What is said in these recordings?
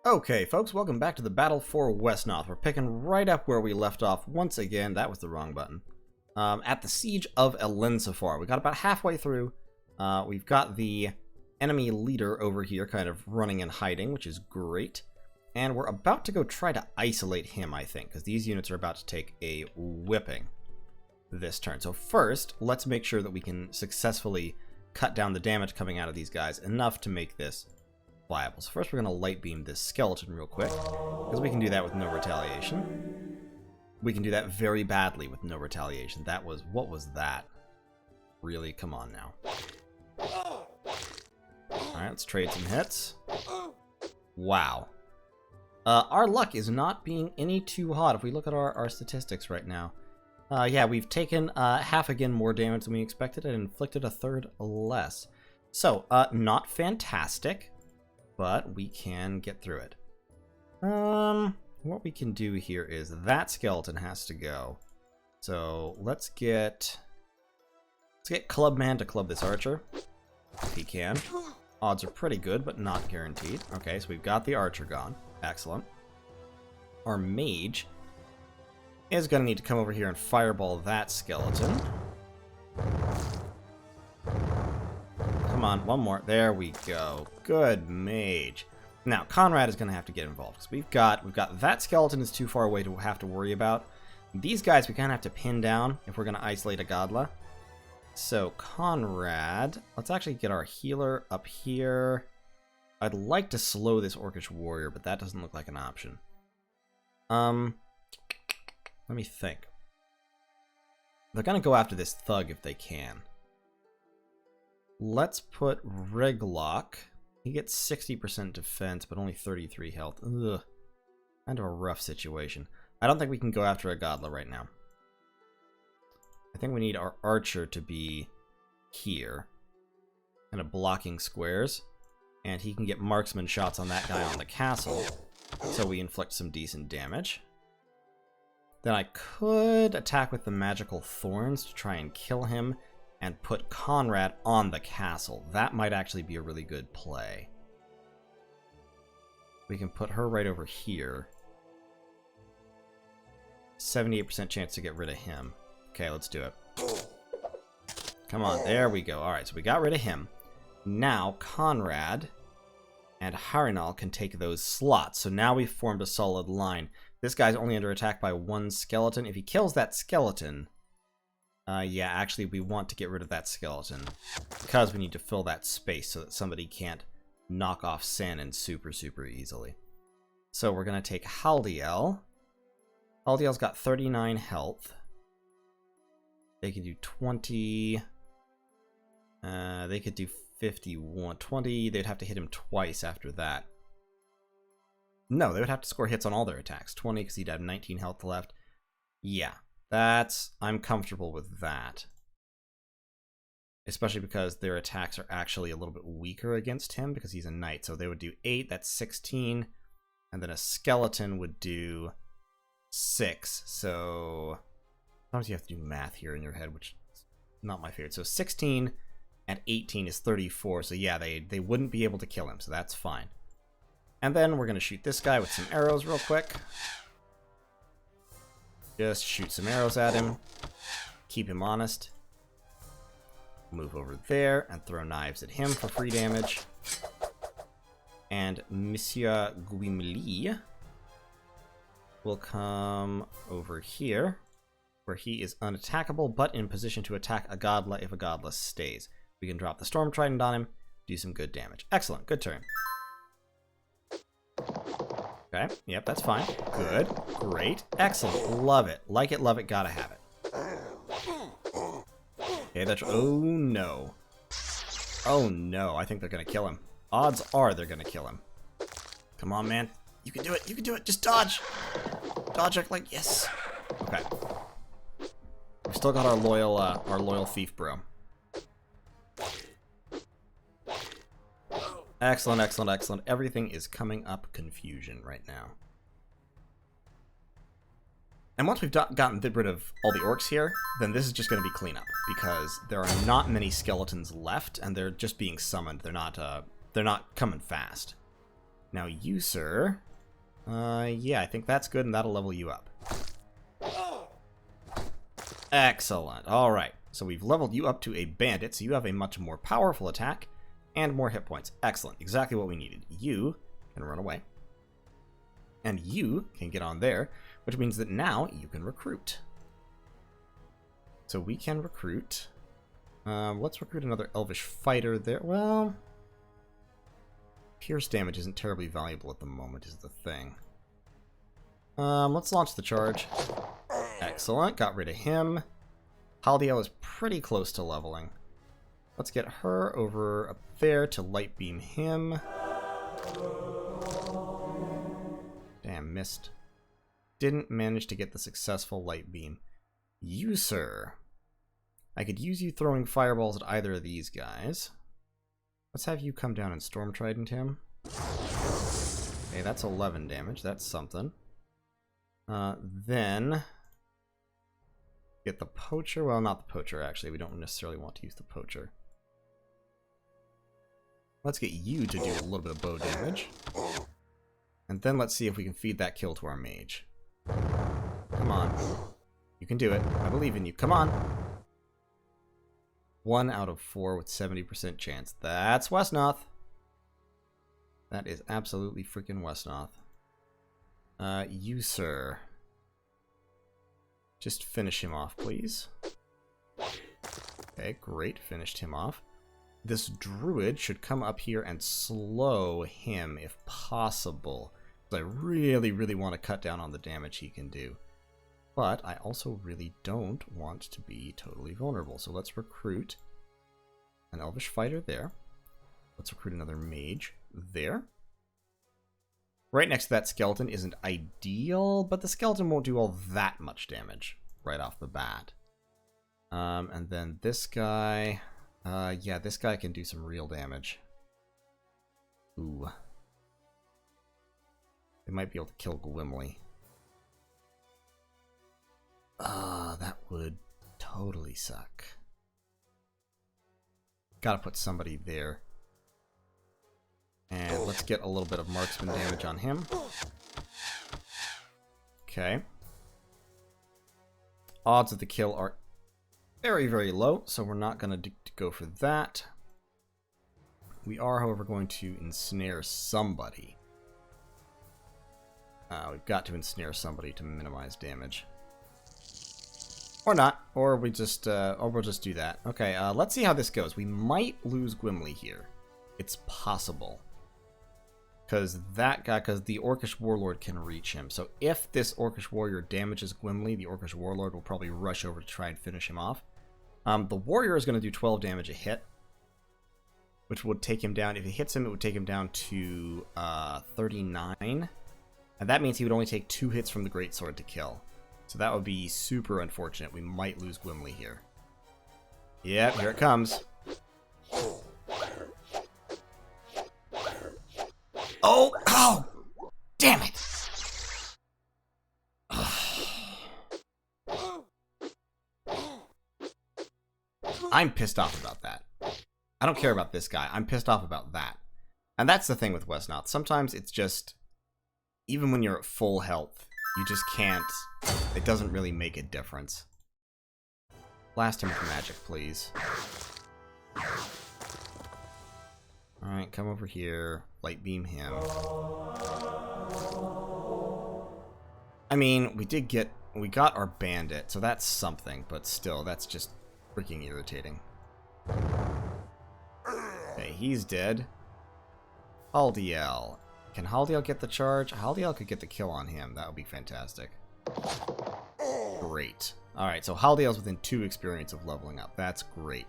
Okay, folks, welcome back to the battle for Wesnoth. We're picking right up where we left off once again. That was the wrong button. At the Siege of Elensefar. We got about halfway through. We've got the enemy leader over here kind of running and hiding, which is great. And we're about to go try to isolate him, I think, because these units are about to take a whipping this turn. So first, let's make sure that we can successfully cut down the damage coming out of these guys enough to make this viable. So first we're going to light beam this skeleton real quick, because we can do that with no retaliation. We can do that very badly with no retaliation. That was, what was that? Really? Come on now. Alright, let's trade some hits. Wow. Our luck is not being any too hot if we look at our statistics right now. Yeah, we've taken half again more damage than we expected and inflicted a third less. So, not fantastic, but we can get through it. What we can do here is that skeleton has to go. So let's get Clubman to club this archer, if he can. Odds are pretty good, but not guaranteed. Okay, so we've got the archer gone. Excellent. Our mage is going to need to come over here and fireball that skeleton. Come on, one more. There we go. Good mage. Now, Conrad is going to have to get involved, because we've got that skeleton is too far away to have to worry about. These guys we kind of have to pin down if we're going to isolate a Godla. So, Conrad, let's actually get our healer up here. I'd like to slow this Orcish warrior, but that doesn't look like an option. Let me think. They're going to go after this thug if they can. Let's put Riglock. He gets 60% defense, but only 33 health. Ugh. Kind of a rough situation. I don't think we can go after a Godla right now. I think we need our archer to be here. Kind of blocking squares. And he can get marksman shots on that guy on the castle. So we inflict some decent damage. Then I could attack with the magical thorns to try and kill him and put Conrad on the castle. That might actually be a really good play. We can put her right over here. 78% chance to get rid of him. Okay, let's do it. Come on, there we go. Alright, so we got rid of him. Now, Conrad and Heir can take those slots. So now we've formed a solid line. This guy's only under attack by one skeleton. If he kills that skeleton... yeah, actually, we want to get rid of that skeleton, because we need to fill that space so that somebody can't knock off Sanin super easily. So we're going to take Haldiel. Haldiel's got 39 health. They can do 20... they could do 51. 20, they'd have to hit him twice after that. No, they would have to score hits on all their attacks. 20, because he'd have 19 health left. Yeah. I'm comfortable with that. Especially because their attacks are actually a little bit weaker against him because he's a knight. So they would do 8, that's 16. And then a skeleton would do 6. So sometimes you have to do math here in your head, which is not my favorite. So 16 and 18 is 34. So yeah, they wouldn't be able to kill him, so that's fine. And then we're going to shoot this guy with some arrows real quick. Just shoot some arrows at him. Keep him honest. Move over there and throw knives at him for free damage. And Monsieur Guimli will come over here, where he is unattackable, but in position to attack a Godla if a Godla stays. We can drop the Storm Trident on him, do some good damage. Excellent, good turn. Okay, yep, that's fine. Good, great, excellent, love it, gotta have it. Okay, that's, oh no. Oh no, I think they're gonna kill him. Odds are they're gonna kill him. Come on, man, you can do it, just dodge. Dodge it like, yes. Okay. We've still got our loyal thief bro. Excellent, excellent, excellent. Everything is coming up confusion right now. And once we've gotten rid of all the orcs here, then this is just going to be cleanup, because there are not many skeletons left, and they're just being summoned. They're not coming fast. Now you, sir. Yeah, I think that's good, and that'll level you up. Excellent. Alright, so we've leveled you up to a bandit, so you have a much more powerful attack and more hit points. Excellent. Exactly what we needed. You can run away. And you can get on there, which means that now you can recruit. So we can recruit. Let's recruit another elvish fighter there. Well, pierce damage isn't terribly valuable at the moment, is the thing. Let's launch the charge. Excellent. Got rid of him. Haldiel is pretty close to leveling. Let's get her over up there to light beam him. Damn, missed. Didn't manage to get the successful light beam. You, sir. I could use you throwing fireballs at either of these guys. Let's have you come down and Storm Trident him. Okay, that's 11 damage. That's something. Then get the Poacher. Well, not the Poacher, actually. We don't necessarily want to use the Poacher. Let's get you to do a little bit of bow damage. And then let's see if we can feed that kill to our mage. Come on. You can do it. I believe in you. Come on. 1 out of 4 with 70% chance. That's Wesnoth. That is absolutely freaking Wesnoth. You, sir. Just finish him off, please. Okay, great. Finished him off. This druid should come up here and slow him if possible. I really, really want to cut down on the damage he can do. But I also really don't want to be totally vulnerable. So let's recruit an elvish fighter there. Let's recruit another mage there. Right next to that skeleton isn't ideal, but the skeleton won't do all that much damage right off the bat. And then this guy... yeah, this guy can do some real damage. Ooh. They might be able to kill Gwimli. That would totally suck. Gotta put somebody there. And let's get a little bit of marksman damage on him. Okay. Odds of the kill are very, very low, so we're not going to go for that. We are, however, going to ensnare somebody. We've got to ensnare somebody to minimize damage. Or not, or we'll just do that. Okay, let's see how this goes. We might lose Gwimli here. It's possible. Because the Orcish Warlord can reach him. So if this Orcish Warrior damages Gwimli, the Orcish Warlord will probably rush over to try and finish him off. The Warrior is going to do 12 damage a hit, which would take him down. If it hits him, it would take him down to 39. And that means he would only take 2 hits from the Greatsword to kill. So that would be super unfortunate. We might lose Gwimli here. Yep, here it comes. Oh! Oh! Damn it! I'm pissed off about that. I don't care about this guy. I'm pissed off about that. And that's the thing with Wesnoth. Sometimes it's just... Even when you're at full health, you just can't... It doesn't really make a difference. Blast him with magic, please. Alright, come over here. Light beam him. I mean, we got our bandit, so that's something, but still, that's just freaking irritating. Okay, he's dead. Haldiel. Can Haldiel get the charge? Haldiel could get the kill on him. That would be fantastic. Great. Alright, so Haldiel's within 2 experience of leveling up. That's great.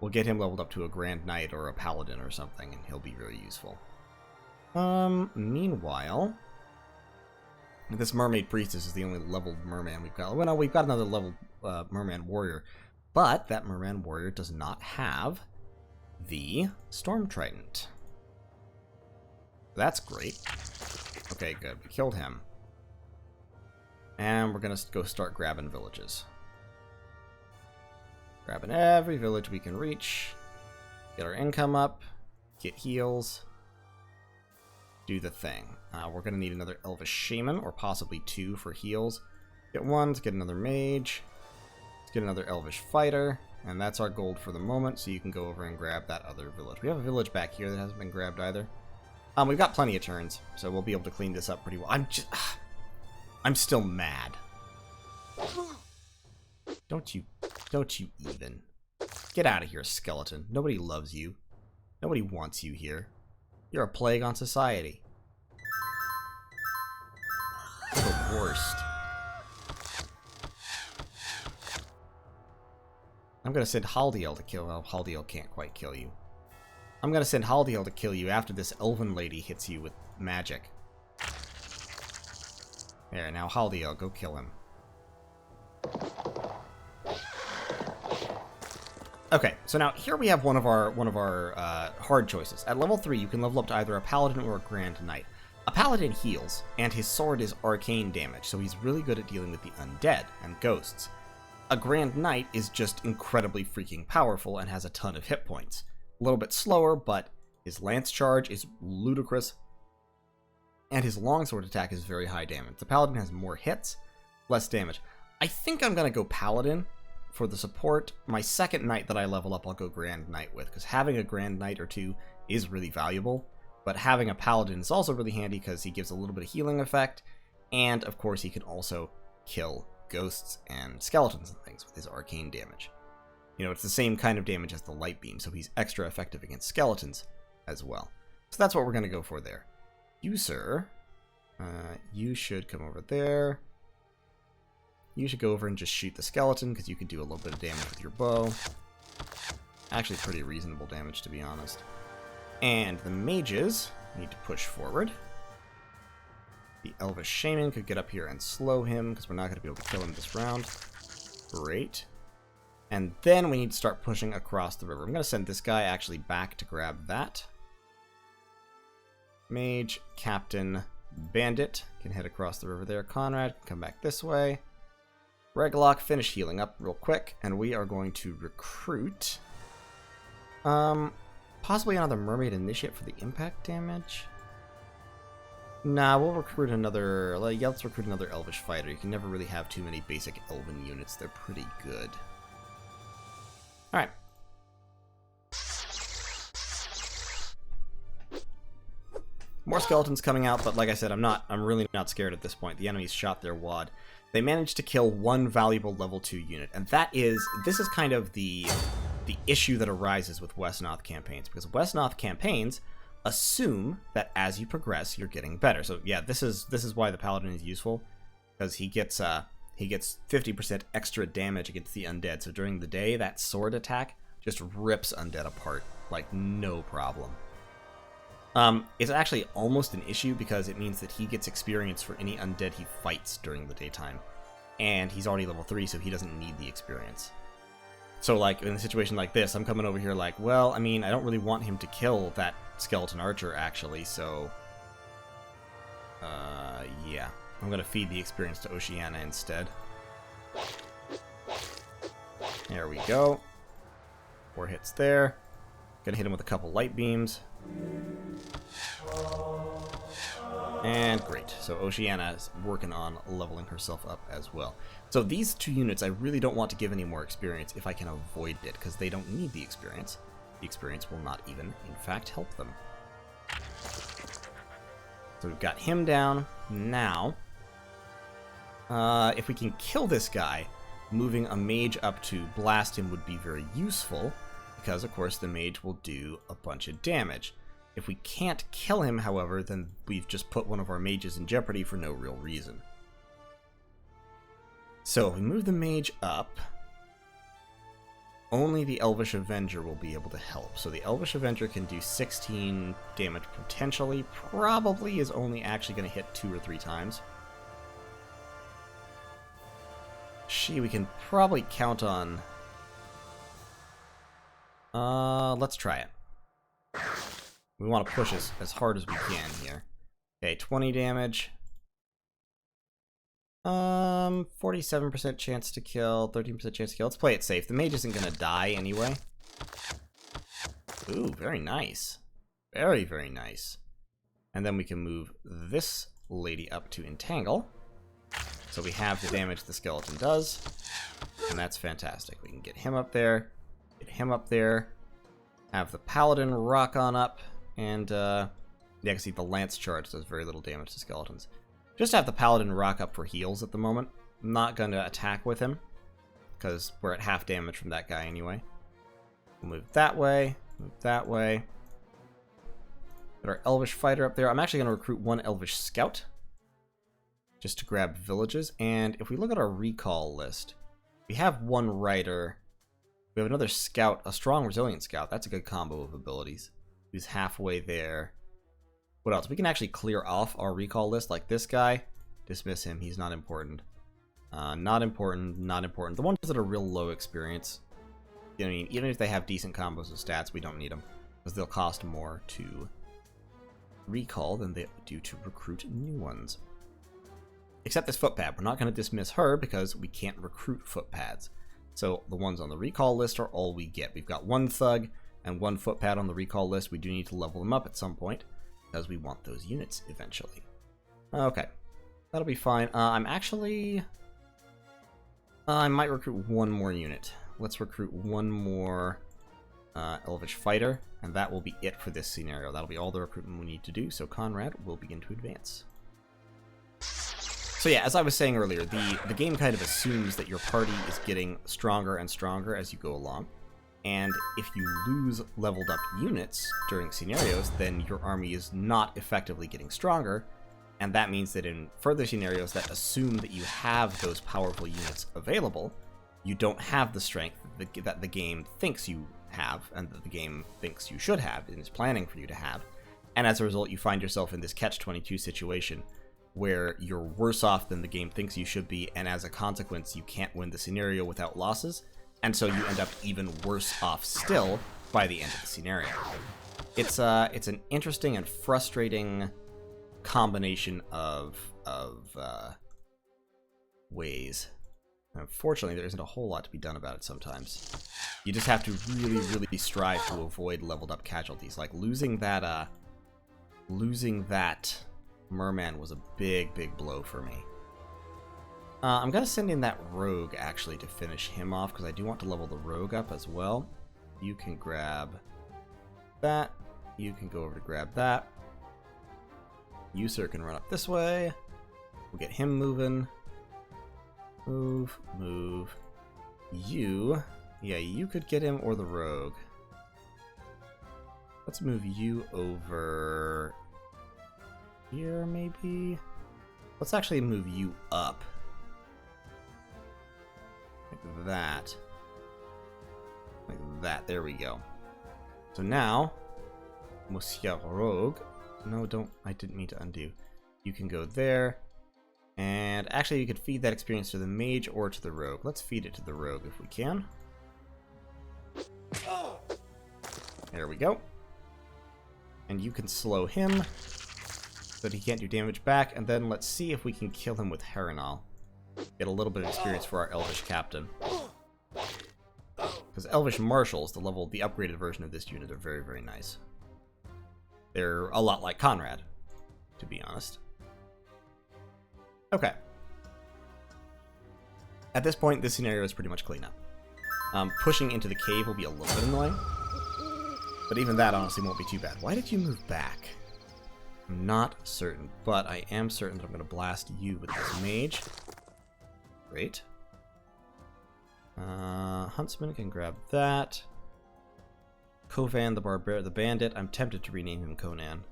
We'll get him leveled up to a Grand Knight or a Paladin or something, and he'll be very useful. Meanwhile... This Mermaid Priestess is the only leveled merman we've got. Well, no, we've got another leveled merman warrior. But that merman warrior does not have the Storm Trident. That's great. Okay, good. We killed him. And we're going to go start grabbing villages. Grabbing every village we can reach. Get our income up. Get heals. do the thing. We're going to need another Elvish Shaman, or possibly 2 for heals. Get 1, let's get another Mage. Let's get another Elvish Fighter. And that's our gold for the moment, so you can go over and grab that other village. We have a village back here that hasn't been grabbed either. We've got plenty of turns, so we'll be able to clean this up pretty well. I'm still mad. Don't you even. Get out of here, skeleton. Nobody loves you. Nobody wants you here. You're a plague on society. You're the worst. I'm gonna send Haldiel to kill. Well, Haldiel can't quite kill you. I'm gonna send Haldiel to kill you after this elven lady hits you with magic. There, now Haldiel, go kill him. Okay, so now here we have one of our hard choices. At level 3, you can level up to either a paladin or a grand knight. A paladin heals, and his sword is arcane damage, so he's really good at dealing with the undead and ghosts. A grand knight is just incredibly freaking powerful and has a ton of hit points. A little bit slower, but his lance charge is ludicrous, and his longsword attack is very high damage. The paladin has more hits, less damage. I think I'm gonna go paladin for the support. My second knight that I level up, I'll go grand knight with, because having a grand knight or 2 is really valuable, but having a paladin is also really handy because he gives a little bit of healing effect, and of course he can also kill ghosts and skeletons and things with his arcane damage. You know, it's the same kind of damage as the light beam, so he's extra effective against skeletons as well. So that's what we're going to go for there. You, sir, you should come over there. You should go over and just shoot the skeleton, because you can do a little bit of damage with your bow. Actually, pretty reasonable damage, to be honest. And the mages need to push forward. The Elvish Shaman could get up here and slow him, because we're not going to be able to kill him this round. Great. And then we need to start pushing across the river. I'm going to send this guy actually back to grab that. Mage, Captain, Bandit can head across the river there. Conrad can come back this way. Reglock, finish healing up real quick, and we are going to recruit possibly another Mermaid Initiate for the impact damage. Nah, we'll recruit another, yeah, let's recruit another Elvish Fighter. You can never really have too many basic Elven units. They're pretty good. Alright. More skeletons coming out, but like I said, I'm really not scared at this point. The enemies shot their wad. They managed to kill one valuable level 2 unit, and this is kind of the issue that arises with Wesnoth campaigns, because Wesnoth campaigns assume that as you progress, you're getting better. So yeah, this is why the Paladin is useful, because he gets 50% extra damage against the undead. So during the day, that sword attack just rips undead apart like no problem. It's actually almost an issue because it means that he gets experience for any undead he fights during the daytime. And he's already level 3, so he doesn't need the experience. So, like, in a situation like this, I'm coming over here like, well, I mean, I don't really want him to kill that skeleton archer, actually, so... yeah. I'm gonna feed the experience to Oceana instead. There we go. 4 hits there. Gonna hit him with a couple light beams. And great. So Oceana is working on leveling herself up as well. So these 2 units, I really don't want to give any more experience if I can avoid it, because they don't need the experience. The experience will not even, in fact, help them. So we've got him down. Now, if we can kill this guy, moving a mage up to blast him would be very useful, because, of course, the mage will do a bunch of damage. If we can't kill him, however, then we've just put one of our mages in jeopardy for no real reason. So, if we move the mage up, only the Elvish Avenger will be able to help. So the Elvish Avenger can do 16 damage potentially, probably is only actually going to hit 2 or 3 times. We can probably count on... let's try it. We want to push as hard as we can here. Okay, 20 damage. 47% chance to kill, 13% chance to kill. Let's play it safe. The mage isn't going to die anyway. Ooh, very nice. Very, very nice. And then we can move this lady up to entangle. So we have the damage the skeleton does. And that's fantastic. We can get him up there. Get him up there. Have the paladin rock on up. And, yeah, you can see the lance charge does very little damage to skeletons. Just have the paladin rock up for heals at the moment. I'm not going to attack with him, because we're at half damage from that guy anyway. We'll move that way. Move that way. Get our elvish fighter up there. I'm actually going to recruit one elvish scout, just to grab villages. And if we look at our recall list, we have one rider. We have another scout, a strong resilient scout. That's a good combo of abilities. Who's halfway there. What else? We can actually clear off our recall list, like this guy. Dismiss him. He's not important. Not important. Not important. The ones that are real low experience, you know, even if they have decent combos of stats, we don't need them, because they'll cost more to recall than they do to recruit new ones. Except this footpad. We're not going to dismiss her because we can't recruit footpads. So the ones on the recall list are all we get. We've got one thug and one footpad on the recall list. We do need to level them up at some point, because we want those units eventually. Okay. That'll be fine. I might recruit one more unit. Let's recruit one more elvish fighter, and that will be it for this scenario. That'll be all the recruitment we need to do, so Conrad will begin to advance. So yeah, as I was saying earlier, the game kind of assumes that your party is getting stronger and stronger as you go along. And if you lose leveled up units during scenarios, then your army is not effectively getting stronger. And that means that in further scenarios that assume that you have those powerful units available, you don't have the strength that the game thinks you have, and that the game thinks you should have, and is planning for you to have. And as a result, you find yourself in this catch-22 situation, where you're worse off than the game thinks you should be, and as a consequence, you can't win the scenario without losses. And so you end up even worse off still by the end of the scenario. It's an interesting and frustrating combination of ways. Unfortunately, there isn't a whole lot to be done about it sometimes. You just have to really, really strive to avoid leveled up casualties. Like losing that merman was a big, big blow for me. I'm going to send in that rogue, actually, to finish him off, because I do want to level the rogue up as well. You can grab that. You can go over to grab that. You, sir, can run up this way. We'll get him moving. Move, move. You. Yeah, you could get him, or the rogue. Let's move you over here, maybe? Let's actually move you up. Like that. Like that. There we go. So now, Monsieur Rogue. No, don't. I didn't mean to undo. You can go there. And actually, you could feed that experience to the mage or to the rogue. Let's feed it to the rogue if we can. There we go. And you can slow him so that he can't do damage back. And then let's see if we can kill him with Heir. Get a little bit of experience for our Elvish Captain. Because Elvish Marshals, the upgraded version of this unit, are very, very nice. They're a lot like Conrad, to be honest. Okay. At this point, this scenario is pretty much clean up. Pushing into the cave will be a little bit annoying, but even that honestly won't be too bad. Why did you move back? I'm not certain, but I am certain that I'm going to blast you with this mage. Great. Huntsman can grab that. Kovan, the bandit. I'm tempted to rename him Conan.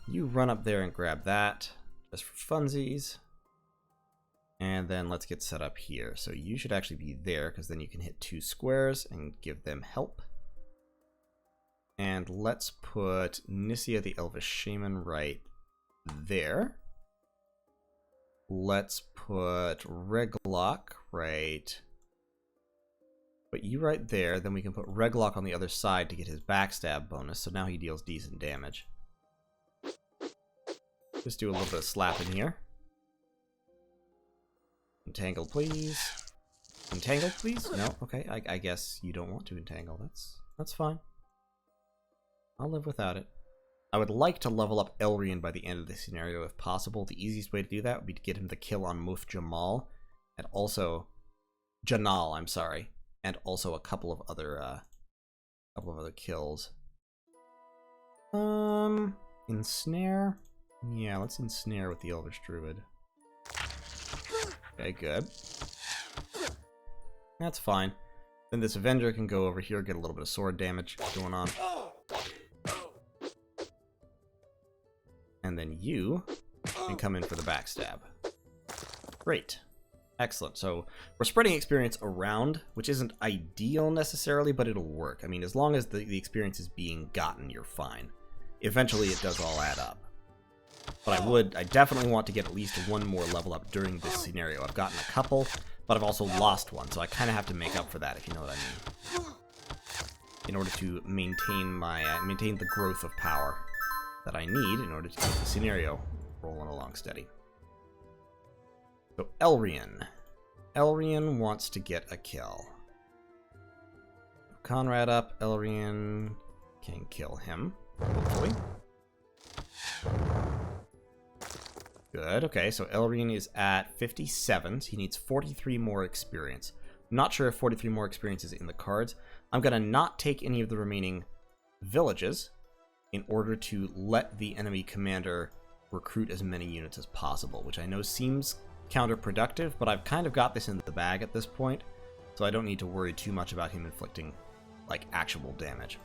You run up there and grab that, just for funsies. And then let's get set up here. So you should actually be there, because then you can hit 2 squares and give them help. And let's put Nisia the Elvish Shaman right there. Let's put Reglock right. Put you right there, then we can put Reglock on the other side to get his backstab bonus, so now he deals decent damage. Just do a little bit of slapping here. Entangle, please. Entangle, please? No? Okay, I guess you don't want to entangle. That's fine. I'll live without it. I would like to level up Elrian by the end of the scenario if possible. The easiest way to do that would be to get him the kill on Muf Jamal, and also Janal, I'm sorry, and also a couple of other kills. Ensnare? Yeah, let's ensnare with the Elvish Druid. Okay, good. That's fine. Then this Avenger can go over here, get a little bit of sword damage going on. And then you can come in for the backstab. Great. Excellent. So we're spreading experience around, which isn't ideal necessarily, but it'll work. I mean, as long as the experience is being gotten, you're fine. Eventually it does all add up. But I definitely want to get at least one more level up during this scenario. I've gotten a couple, but I've also lost one, so I kind of have to make up for that, if you know what I mean. In order to maintain maintain the growth of power that I need in order to keep the scenario rolling along steady. So Elrian. Elrian wants to get a kill. Conrad up. Elrian can kill him, hopefully. Good. Okay, so Elrian is at 57. So he needs 43 more experience. I'm not sure if 43 more experience is in the cards. I'm going to not take any of the remaining villages in order to let the enemy commander recruit as many units as possible, which I know seems counterproductive, but I've kind of got this in the bag at this point, so I don't need to worry too much about him inflicting, like, actual damage.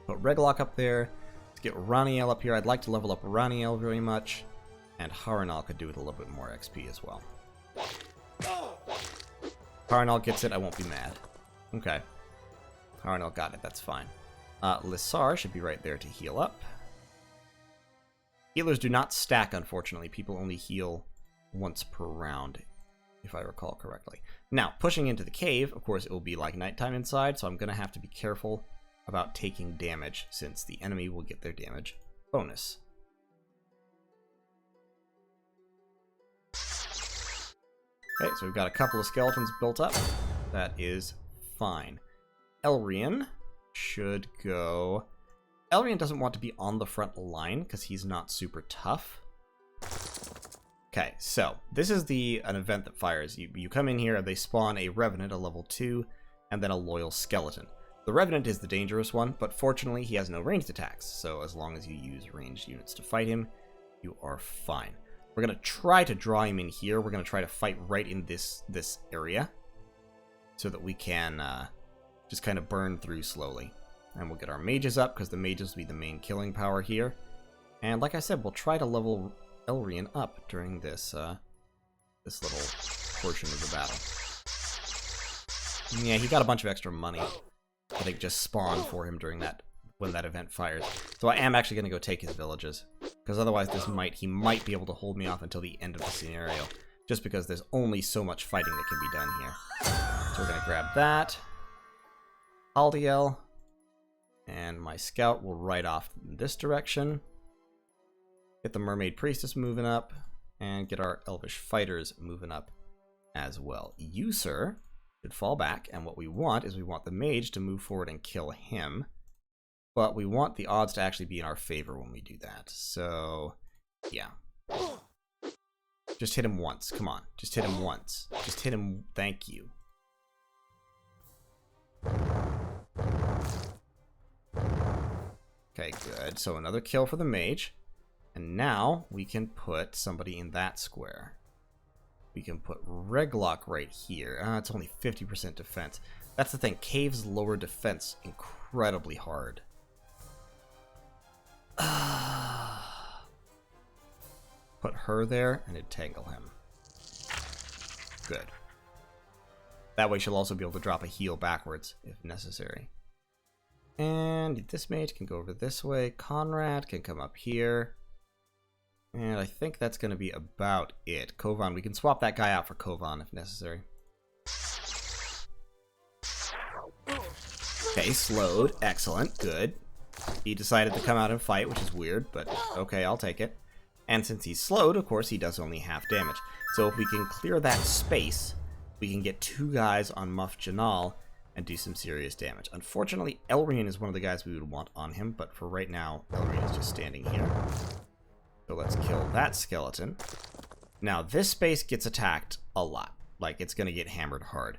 Put Reglock up there. Let's get Raniel up here. I'd like to level up Raniel very much, and Haranal could do with a little bit more XP as well. Haranal gets it, I won't be mad. Okay. Haranal got it, that's fine. Lissar should be right there to heal up. Healers do not stack, unfortunately. People only heal once per round, if I recall correctly. Now, pushing into the cave, of course, it will be like nighttime inside, so I'm going to have to be careful about taking damage, since the enemy will get their damage bonus. Okay, so we've got a couple of skeletons built up. That is fine. Elrian should go... Elrian doesn't want to be on the front line because he's not super tough. Okay, so this is an event that fires. You come in here, they spawn a Revenant, a level 2, and then a Loyal Skeleton. The Revenant is the dangerous one, but fortunately he has no ranged attacks, so as long as you use ranged units to fight him, you are fine. We're going to try to draw him in here. We're going to try to fight right in this area so that we can just kind of burn through slowly. And we'll get our mages up, because the mages will be the main killing power here. And like I said, we'll try to level Elrian up during this this little portion of the battle. Yeah, he got a bunch of extra money. I think just spawned for him during when that event fires. So I am actually going to go take his villages, because otherwise he might be able to hold me off until the end of the scenario, just because there's only so much fighting that can be done here. So we're going to grab that. Aldiel. And my scout will ride off in this direction. Get the Mermaid Priestess moving up. And get our Elvish Fighters moving up as well. You, sir, should fall back. And what we want is we want the Mage to move forward and kill him. But we want the odds to actually be in our favor when we do that. So, yeah. Just hit him once. Come on. Just hit him once. Just hit him. Thank you. Okay, good. So another kill for the mage. And now we can put somebody in that square. We can put Reglock right here. It's only 50% defense. That's the thing. Caves lower defense incredibly hard. Put her there and entangle him. Good. That way she'll also be able to drop a heal backwards if necessary. And this mage can go over this way. Conrad can come up here. And I think that's going to be about it. Kovan, we can swap that guy out for Kovan if necessary. Okay, slowed. Excellent. Good. He decided to come out and fight, which is weird, but okay, I'll take it. And since he's slowed, of course, he does only half damage. So if we can clear that space, we can get 2 guys on Muf Janal, and do some serious damage. Unfortunately, Elrian is one of the guys we would want on him, but for right now, Elrian is just standing here. So let's kill that skeleton. Now, this space gets attacked a lot. Like, it's going to get hammered hard.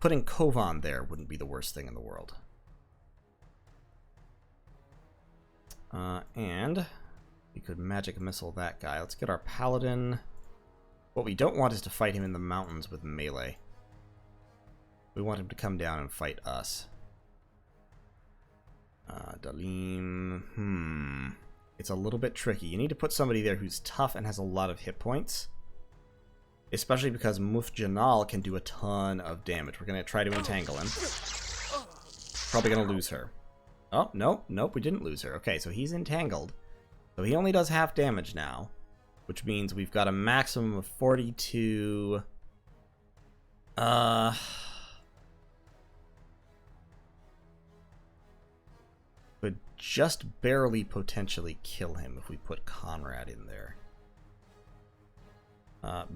Putting Kovan there wouldn't be the worst thing in the world. And we could magic missile that guy. Let's get our paladin. What we don't want is to fight him in the mountains with melee. We want him to come down and fight us. Dalim. It's a little bit tricky. You need to put somebody there who's tough and has a lot of hit points. Especially because Mufjanal can do a ton of damage. We're going to try to entangle him. Probably going to lose her. Oh, no. Nope, we didn't lose her. Okay, so he's entangled. So he only does half damage now. Which means we've got a maximum of 42... Could just barely potentially kill him if we put Conrad in there.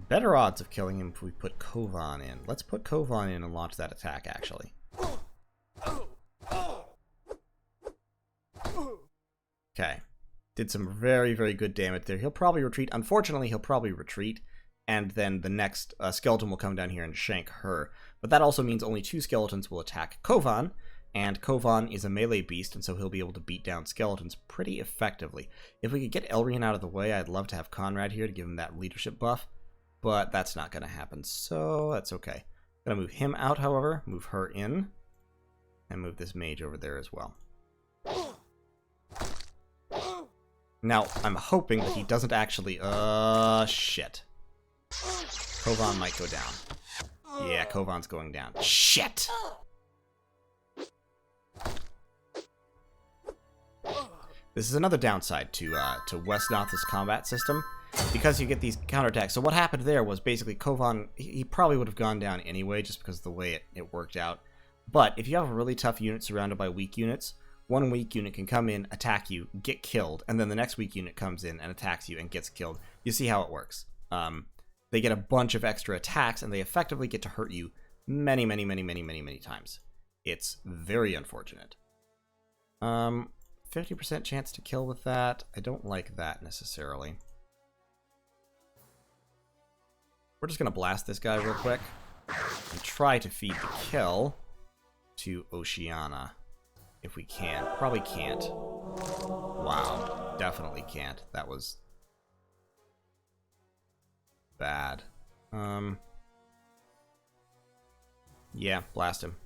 Better odds of killing him if we put Kovan in. Let's put Kovan in and launch that attack, actually. Okay. Did some very, very good damage there. He'll probably retreat. Unfortunately, he'll probably retreat. And then the next skeleton will come down here and shank her. But that also means only 2 skeletons will attack Kovan. And Kovan is a melee beast, and so he'll be able to beat down skeletons pretty effectively. If we could get Elrian out of the way, I'd love to have Conrad here to give him that leadership buff. But that's not going to happen, so that's okay. Going to move him out, however, move her in, and move this mage over there as well. Now, I'm hoping that he doesn't actually... shit. Kovan might go down. Yeah, Kovan's going down. Shit! This is another downside to Wesnoth's combat system, because you get these counterattacks. So what happened there was basically Kovan, he probably would have gone down anyway, just because of the way it worked out. But if you have a really tough unit surrounded by weak units, one weak unit can come in, attack you, get killed, and then the next weak unit comes in and attacks you and gets killed. You see how it works. They get a bunch of extra attacks, and they effectively get to hurt you many, many, many, many, many, many times. It's very unfortunate. 50% chance to kill with that. I don't like that necessarily. We're just going to blast this guy real quick and try to feed the kill to Oceana if we can. Probably can't. Wow. Definitely can't. That was bad. Yeah, blast him.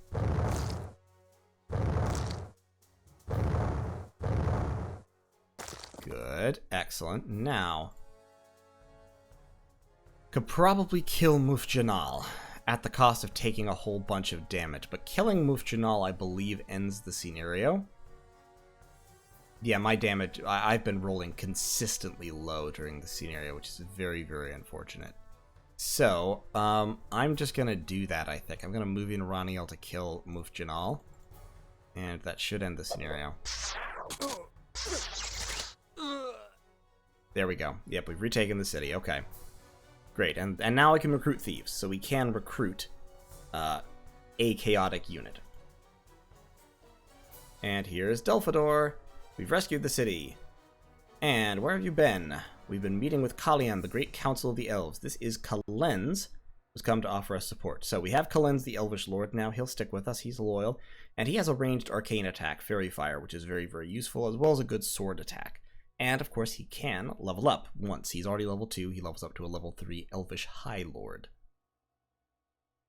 Good. Excellent. Now, could probably kill Mufjanal at the cost of taking a whole bunch of damage, but killing Mufjanal, I believe, ends the scenario. Yeah, my damage, I've been rolling consistently low during the scenario, which is very, very unfortunate. So, I'm just going to do that, I think. I'm going to move in Raniel to kill Mufjanal, and that should end the scenario. There we go. Yep, we've retaken the city. Okay. Great. And now I can recruit thieves. So we can recruit a chaotic unit. And here's Delphador. We've rescued the city. And where have you been? We've been meeting with Kalian, the Great Council of the Elves. This is Kalenz, who's come to offer us support. So we have Kalenz, the Elvish Lord, now. He'll stick with us. He's loyal. And he has a ranged arcane attack, Fairy Fire, which is very, very useful, as well as a good sword attack. And, of course, he can level up once. He's already level 2. He levels up to a level 3 Elvish High Lord.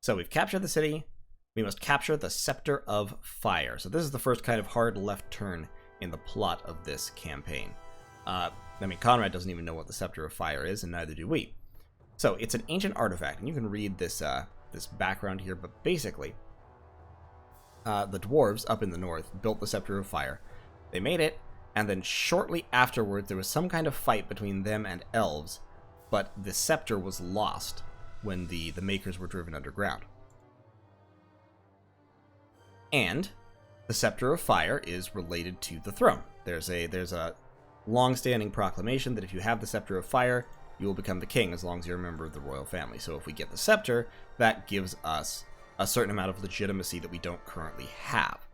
So we've captured the city. We must capture the Scepter of Fire. So this is the first kind of hard left turn in the plot of this campaign. I mean, Conrad doesn't even know what the Scepter of Fire is, and neither do we. So it's an ancient artifact, and you can read this this background here, but basically, the dwarves up in the north built the Scepter of Fire. They made it, and then shortly afterward, there was some kind of fight between them and elves, but the scepter was lost when the makers were driven underground. And the Scepter of Fire is related to the throne. There's a long-standing proclamation that if you have the Scepter of Fire, you will become the king as long as you're a member of the royal family. So if we get the scepter, that gives us a certain amount of legitimacy that we don't currently have.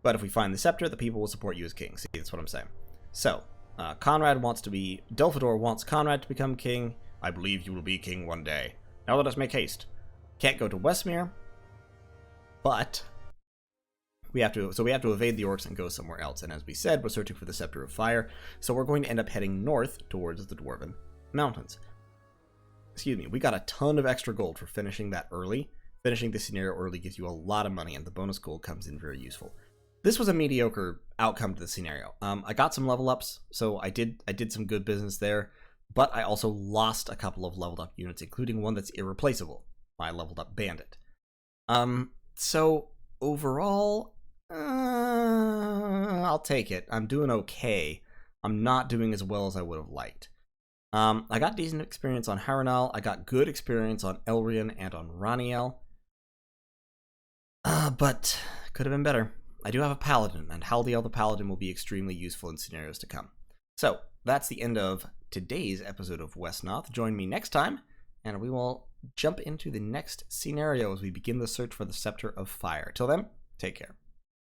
But if we find the scepter, the people will support you as king. See, that's what I'm saying. So, Conrad wants to be... Delphador wants Conrad to become king. I believe you will be king one day. Now let us make haste. Can't go to Westmere, but we have to evade the orcs and go somewhere else. And as we said, we're searching for the Scepter of Fire, so we're going to end up heading north towards the Dwarven Mountains. Excuse me, we got a ton of extra gold for finishing that early. Finishing this scenario early gives you a lot of money, and the bonus gold comes in very useful. This was a mediocre outcome to the scenario. I got some level ups, so I did some good business there, but I also lost a couple of leveled up units, including one that's irreplaceable, my leveled up bandit. So overall, I'll take it. I'm doing okay. I'm not doing as well as I would have liked. I got decent experience on Heir. I got good experience on Elrian and on Raniel. But could have been better. I do have a Paladin, and Haldiel the Paladin will be extremely useful in scenarios to come. So, that's the end of today's episode of Wesnoth. Join me next time, and we will jump into the next scenario as we begin the search for the Scepter of Fire. Till then, take care.